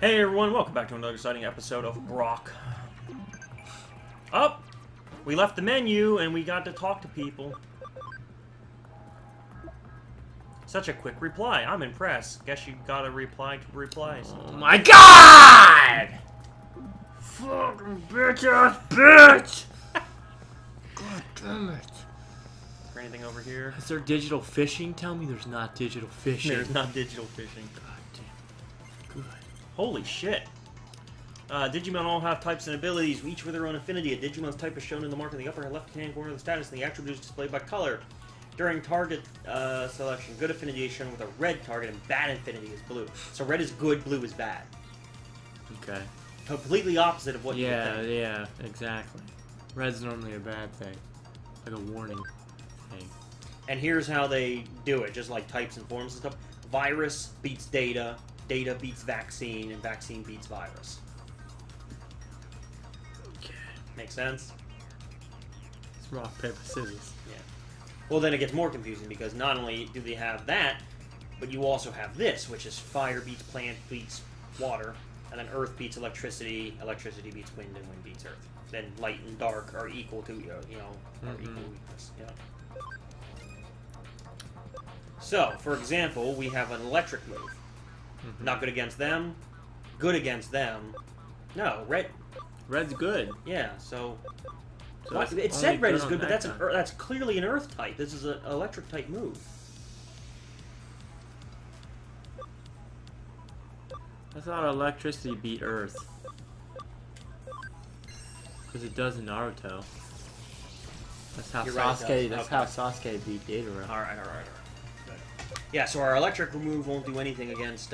Hey everyone, welcome back to another exciting episode of Brock. Oh! We left the menu and we got to talk to people. Such a quick reply. I'm impressed. Guess you got a reply to replies. Oh my god! Fucking bitch-ass bitch! God damn it. Is there anything over here? Is there digital fishing? Tell me there's not digital fishing. There's not digital fishing. God damn. Good. Holy shit. Digimon all have types and abilities, each with their own affinity. A Digimon's type is shown in the mark in the upper left-hand corner of the status, and the attribute is displayed by color. During target selection, good affinity is shown with a red target, and bad affinity is blue. So red is good, blue is bad. Okay. Completely opposite of what you would think. Yeah, exactly. Red's normally a bad thing. Like a warning thing. And here's how they do it, just like types and forms and stuff. Virus beats data, data beats vaccine, and vaccine beats virus. Okay. Make sense? It's rock, paper, scissors. Yeah. Well, then it gets more confusing because not only do they have that, but you also have this, which is fire beats plant beats water, and then earth beats electricity, electricity beats wind, and wind beats earth. Then light and dark are equal to, are equal weakness. Yeah. So, for example, we have an electric move. Not good against them. Good against them. No, red. Red's good. Yeah, so It said red is good, but that's clearly an earth type. This is an electric type move. I thought electricity beat earth. Because it does in Naruto. That's how Sasuke. That's how Sasuke beat Deidara. All right. Good. Yeah, so our electric move won't do anything against.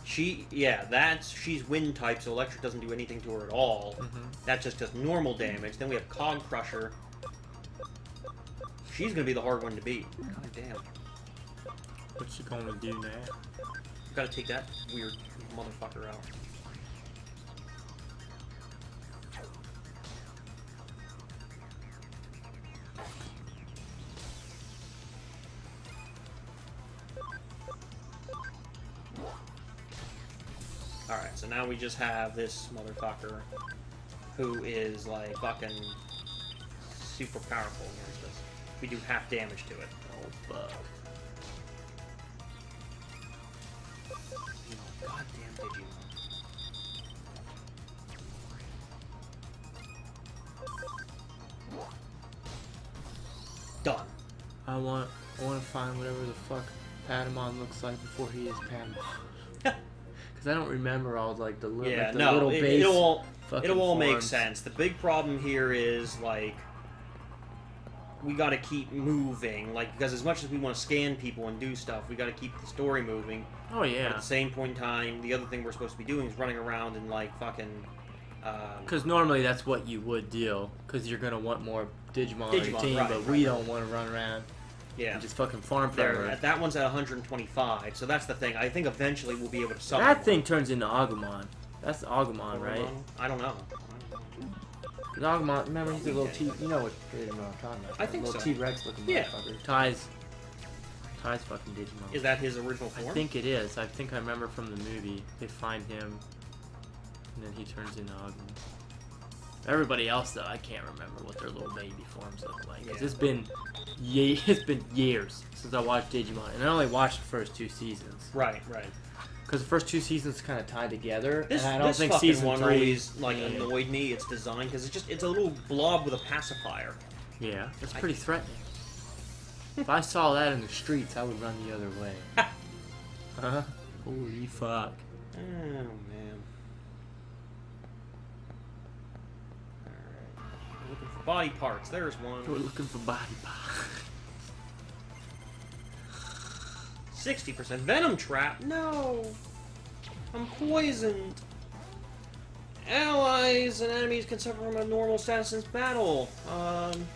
She's wind type, so electric doesn't do anything to her at all. That just does normal damage. Then we have Cog Crusher. She's gonna be the hard one to beat. God damn. What's she gonna do now? Gotta take that weird motherfucker out. Alright, so now we just have this motherfucker who is like fucking super powerful against us. We do half damage to it. Oh fuck. Goddamn Digimon. Done. I want to find whatever the fuck Patamon looks like before he is Patamon. Because I don't remember all like the little, little base. It'll all make sense. The big problem here is like we got to keep moving, like because as much as we want to scan people and do stuff, we got to keep the story moving. Oh yeah. But at the same point in time, the other thing we're supposed to be doing is running around and like fucking. Because normally that's what you would do, because you're gonna want more Digimon on your team, but we don't want to run around. Yeah. And just fucking farm forever. That one's at 125, so that's the thing. I think eventually we'll be able to summon that thing turns into Agumon. That's Agumon, right? I don't know. Because Agumon, remember he's a little T. You know what Digimon I'm talking about? I think so. Little T-Rex looking motherfucker. Ty's fucking Digimon. Is that his original form? I think it is. I think I remember from the movie. They find him, and then he turns into Agumon. Everybody else, though, I can't remember what their little baby forms look like. Yeah. It's been years since I watched Digimon, and I only watched the first 2 seasons. Right. Because the first 2 seasons kind of tied together, and I don't this think season season 1 3 always annoyed me. It's design because it's a little blob with a pacifier. Yeah, it's pretty threatening. If I saw that in the streets, I would run the other way. Huh? Holy fuck! Oh man. Looking for body parts. There's one. We're looking for body parts. 60% venom trap. No, I'm poisoned. Allies and enemies can suffer from a normal status in battle.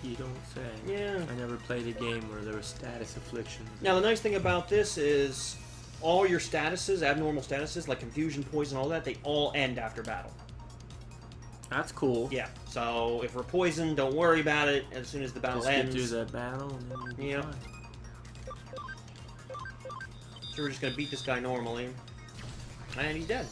You don't say. Yeah. I never played a game where there was status afflictions. Now the nice thing about this is all your statuses, abnormal statuses like confusion, poison, all that, they all end after battle. That's cool. Yeah. So if we're poisoned, don't worry about it. As soon as the battle ends, get through that battle, and then you'll be fine. So we're just gonna beat this guy normally. And he's dead.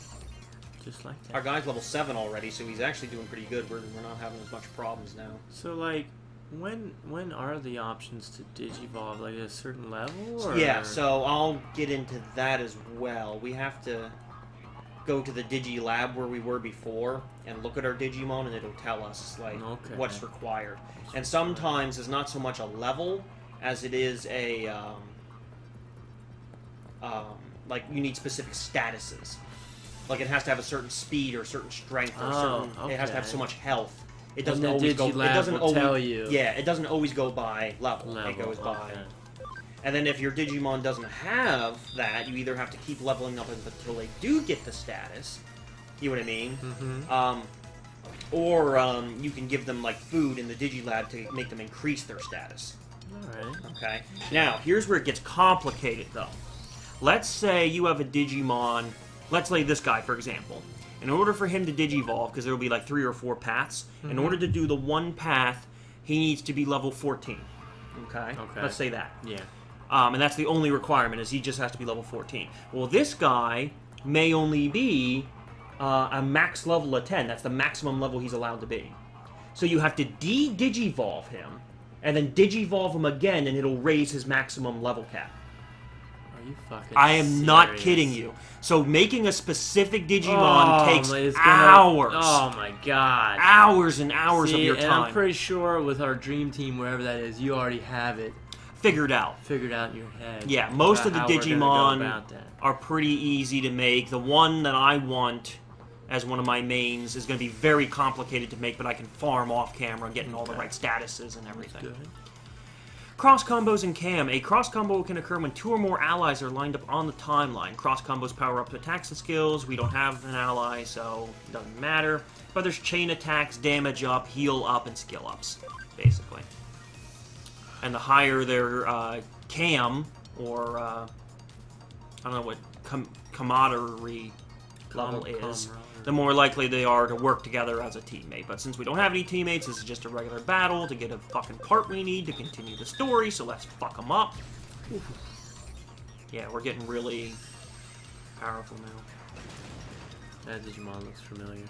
Just like that. Our guy's level 7 already, so he's actually doing pretty good. We're not having as much problems now. So, like, when are the options to digivolve? Like, at a certain level? Or? Yeah, so I'll get into that as well. We have to go to the Digi Lab where we were before and look at our Digimon, and it'll tell us, like, what's required. And sometimes it's not so much a level as it is a, like, you need specific statuses. Like, it has to have a certain speed or a certain strength or it has to have so much health. It doesn't always go. It doesn't always tell you. Yeah, it doesn't always go by level. It goes by. And then if your Digimon doesn't have that, you either have to keep leveling up until they do get the status. You know what I mean? Or you can give them like food in the Digilab to make them increase their status. Alright. Okay. Now here's where it gets complicated, though. Let's say you have a Digimon. Let's say this guy, for example. In order for him to digivolve, because there will be like 3 or 4 paths, in order to do the one path, he needs to be level 14. Okay? Let's say that. Yeah. And that's the only requirement, is he just has to be level 14. Well, this guy may only be a max level of 10. That's the maximum level he's allowed to be. So you have to de-digivolve him, and then digivolve him again, and it'll raise his maximum level cap. Are you fucking I am serious? not kidding you. So making a specific Digimon takes hours. Oh my god. Hours and hours of your time. And I'm pretty sure with our dream team, wherever that is, you already have it figured out. Figured out in your head. Yeah, most of the Digimon are pretty easy to make. The one that I want as one of my mains is going to be very complicated to make, but I can farm off camera, getting all the right statuses and everything. That's good. Cross combos in Cam. A cross combo can occur when 2 or more allies are lined up on the timeline. Cross combos power up to attacks and skills. We don't have an ally, so it doesn't matter. But there's chain attacks, damage up, heal up, and skill ups, basically. And the higher their Cam, or I don't know what camaraderie level is, the more likely they are to work together as a teammate. But since we don't have any teammates, this is just a regular battle to get a fucking part we need to continue the story, so let's fuck them up. Yeah, we're getting really powerful now. That Digimon looks familiar.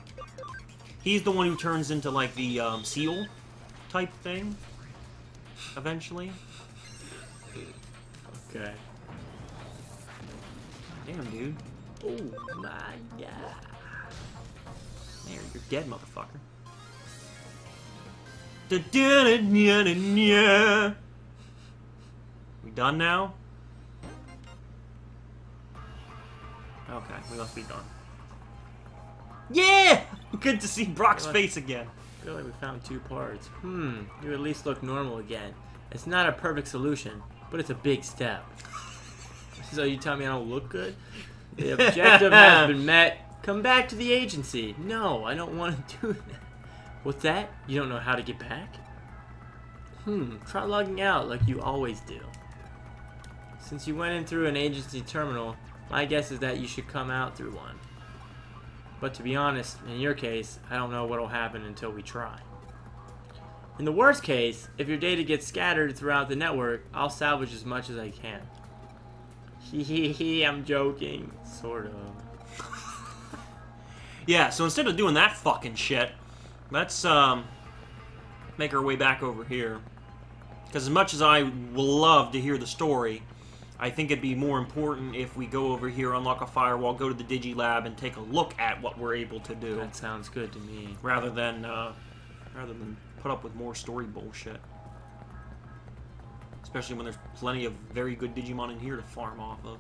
He's the one who turns into, like, the seal type thing, eventually. Okay. Damn, dude. Oh my god. There, you're dead, motherfucker. We done now? Okay, we must be done. Yeah! Good to see Brock's face again. I feel like we found 2 parts. You at least look normal again. It's not a perfect solution, but it's a big step. So you tell me I don't look good? The objective has been met. Come back to the agency. No, I don't want to do that. What's that? You don't know how to get back? Try logging out like you always do. Since you went in through an agency terminal, my guess is that you should come out through one. But to be honest, in your case, I don't know what'll happen until we try. In the worst case, if your data gets scattered throughout the network, I'll salvage as much as I can. Hee, I'm joking. Sort of. Yeah, so instead of doing that fucking shit, let's make our way back over here. Because as much as I will love to hear the story, I think it'd be more important if we go over here, unlock a firewall, go to the Digilab, and take a look at what we're able to do. That sounds good to me. Rather than put up with more story bullshit. Especially when there's plenty of very good Digimon in here to farm off of.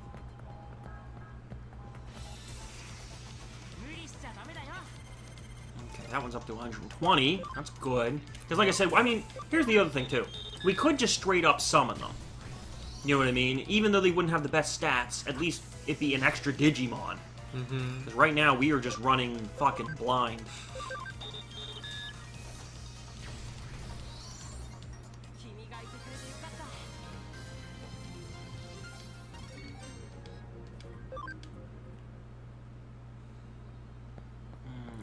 Okay, that one's up to 120. That's good. Because like I said, I mean, here's the other thing too. We could just straight up summon them. You know what I mean? Even though they wouldn't have the best stats, at least it'd be an extra Digimon. Because right now we are just running fucking blind.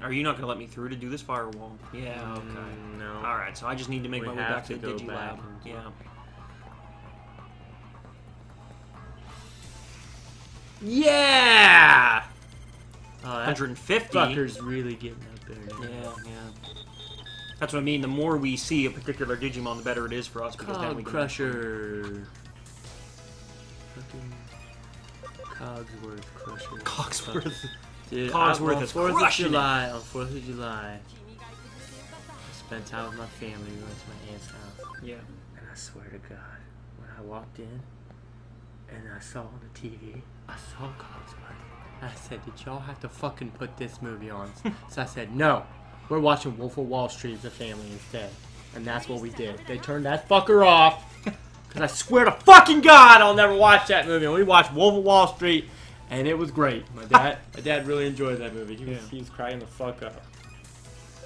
Are you not going to let me through to do this firewall? Yeah, okay. No. Alright, so I just need to make my way back to the Digilab. Yeah. Yeah! Oh, that 150. fucker's really getting up there now. Yeah. That's what I mean. The more we see a particular Digimon, the better it is for us. Because then we can Crusher. Fucking Cogsworth Crusher. Cogsworth. Dude, Cogsworth is on 4th of crushing it. July. On 4th of July, I spent time with my family. We went to my aunt's house. Yeah. And I swear to God, when I walked in and I saw on the TV, I saw Cogsworth. I said, did y'all have to fucking put this movie on? So I said, no. We're watching Wolf of Wall Street as a family instead. And that's what we did. They turned that fucker off. Because I swear to fucking God, I'll never watch that movie. And we watched Wolf of Wall Street, and it was great. My dad really enjoyed that movie. He was cracking the fuck up.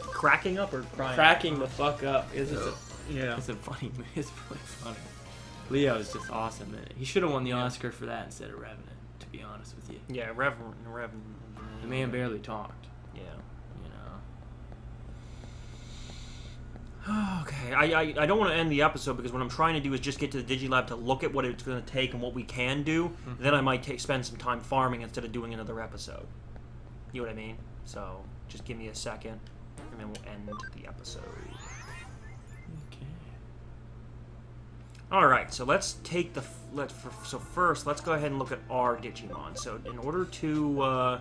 Cracking up or crying? Cracking the fuck up. It's a funny movie. It's really funny. Leo is just awesome in it. He should have won the Oscar for that instead of Revenant, to be honest with you. Yeah, Revenant. The man barely talked. Yeah. You know. Okay, I don't want to end the episode because what I'm trying to do is just get to the Digilab to look at what it's going to take and what we can do. Mm-hmm. Then I might spend some time farming instead of doing another episode. You know what I mean? So just give me a second, and then we'll end the episode. Okay. All right, so let's take the so first let's go ahead and look at our Digimon. So in order to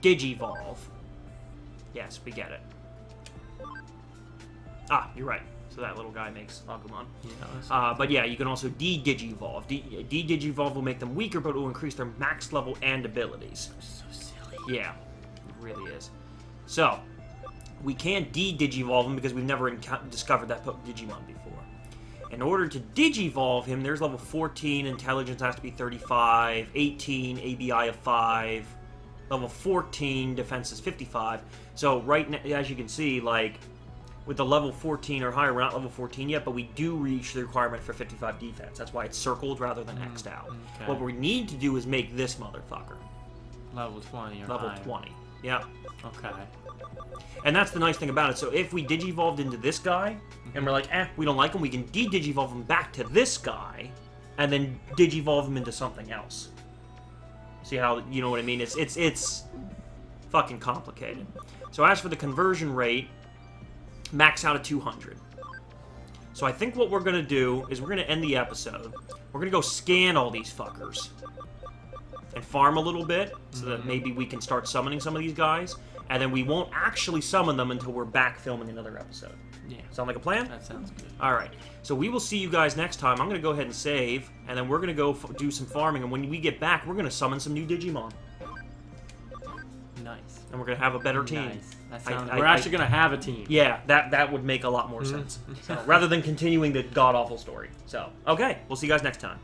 Digivolve, yes, we get it. Ah, you're right. So that little guy makes Agumon. Yeah, but yeah, you can also de-Digivolve. De-Digivolve will make them weaker, but it will increase their max level and abilities. so silly. Yeah, it really is. So, we can't de-Digivolve him because we've never discovered that Digimon before. In order to Digivolve him, there's level 14, intelligence has to be 35, 18, ABI of 5, level 14, defense is 55. So right now, as you can see, like, with the level 14 or higher, we're not level 14 yet, but we do reach the requirement for 55 defense. That's why it's circled rather than X'd out. Okay. What we need to do is make this motherfucker. Level 20 or Level higher. 20. Yeah. Okay. And that's the nice thing about it. So if we Digivolved into this guy, and we're like, we don't like him, we can de-Digivolve him back to this guy, and then Digivolve him into something else. See how, you know what I mean? It's fucking complicated. So as for the conversion rate, max out at 200. So I think what we're going to do is we're going to end the episode. We're going to go scan all these fuckers and farm a little bit so that maybe we can start summoning some of these guys. And then we won't actually summon them until we're back filming another episode. Yeah. Sound like a plan? That sounds good. Alright. So we will see you guys next time. I'm going to go ahead and save. And then we're going to go do some farming. And when we get back, we're going to summon some new Digimon. Nice. And we're going to have a better team. Nice. That sounds, we're actually going to have a team. Yeah, that would make a lot more sense. So, rather than continuing the god-awful story. So, okay. We'll see you guys next time.